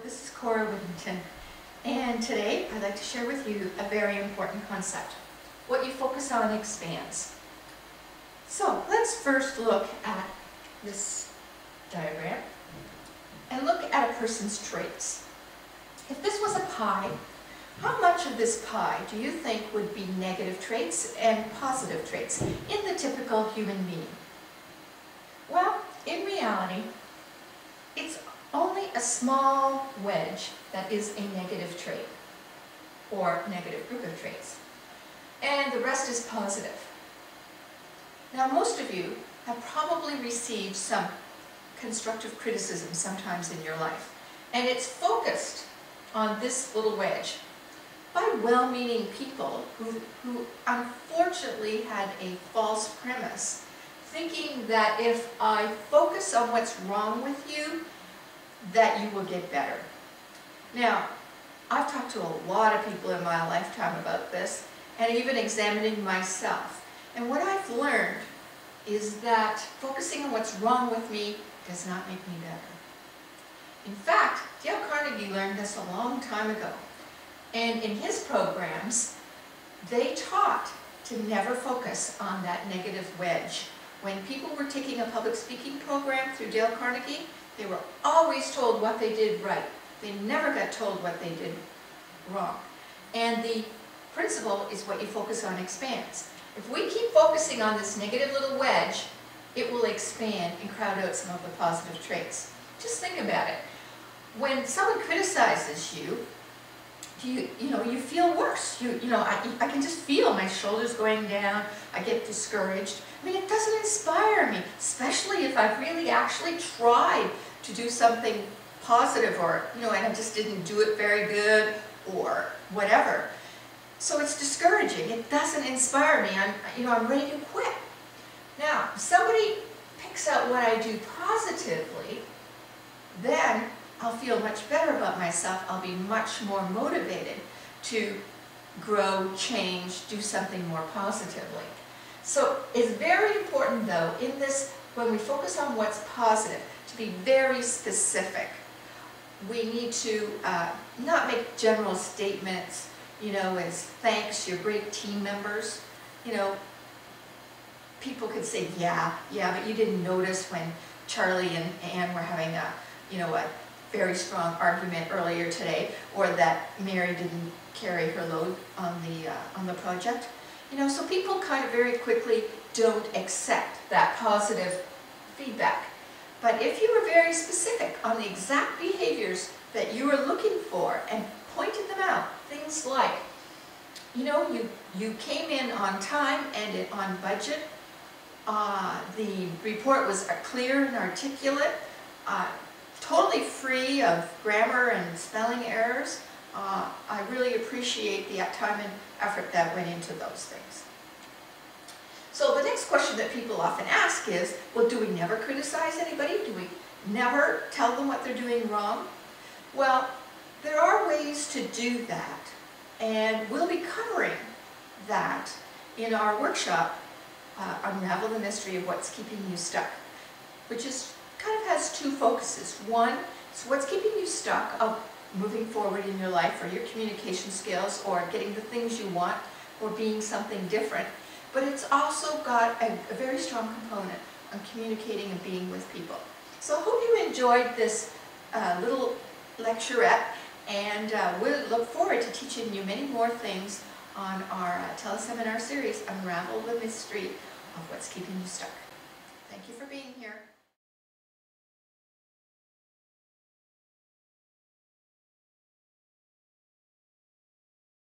this is Cora Whittington, and today I'd like to share with you a very important concept. What you focus on expands. So let's first look at this diagram and look at a person's traits. If this was a pie, how much of this pie do you think would be negative traits and positive traits in the typical human being? Well, in reality, it's only a small wedge that is a negative trait or negative group of traits, and the rest is positive. Now, most of you have probably received some constructive criticism sometimes in your life, and it's focused on this little wedge by well-meaning people who unfortunately had a false premise, thinking that if I focus on what's wrong with you, that you will get better. Now, I've talked to a lot of people in my lifetime about this, and even examining myself. And what I've learned is that focusing on what's wrong with me does not make me better. In fact, Dale Carnegie learned this a long time ago. And in his programs, they taught to never focus on that negative wedge. When people were taking a public speaking program through Dale Carnegie, they were always told what they did right. They never got told what they did wrong. And the principle is what you focus on expands. If we keep focusing on this negative little wedge, it will expand and crowd out some of the positive traits. Just think about it. When someone criticizes you, you feel worse. I can just feel my shoulders going down. I get discouraged. I mean, it doesn't inspire me, especially if I've really actually tried to do something positive, or and I just didn't do it very good, or whatever. So it's discouraging. It doesn't inspire me. I'm ready to quit. Now, if somebody picks out what I do positively, then I'll feel much better about myself. I'll be much more motivated to grow, change, do something more positively. So it's very important, though, in this, when we focus on what's positive, to be very specific. We need to not make general statements, as thanks, you're great team members. People could say, yeah, but you didn't notice when Charlie and Ann were having a very strong argument earlier today, or that Mary didn't carry her load on the project. So people kind of very quickly don't accept that positive feedback. But if you were very specific on the exact behaviors that you were looking for and pointed them out, things like, you came in on time and on budget, the report was clear and articulate, totally free of grammar and spelling errors. I really appreciate the time and effort that went into those things. So the next question that people often ask is, well, do we never criticize anybody? Do we never tell them what they're doing wrong? Well, there are ways to do that, and we'll be covering that in our workshop, Unravel the Mystery of What's Keeping You Stuck, which kind of has two focuses. One is what's keeping you stuck of moving forward in your life, or your communication skills, or getting the things you want, or being something different. But it's also got a very strong component on communicating and being with people. So I hope you enjoyed this little lecturette, and we'll look forward to teaching you many more things on our teleseminar series, Unravel the Mystery of What's Keeping You Stuck. Thank you for being here.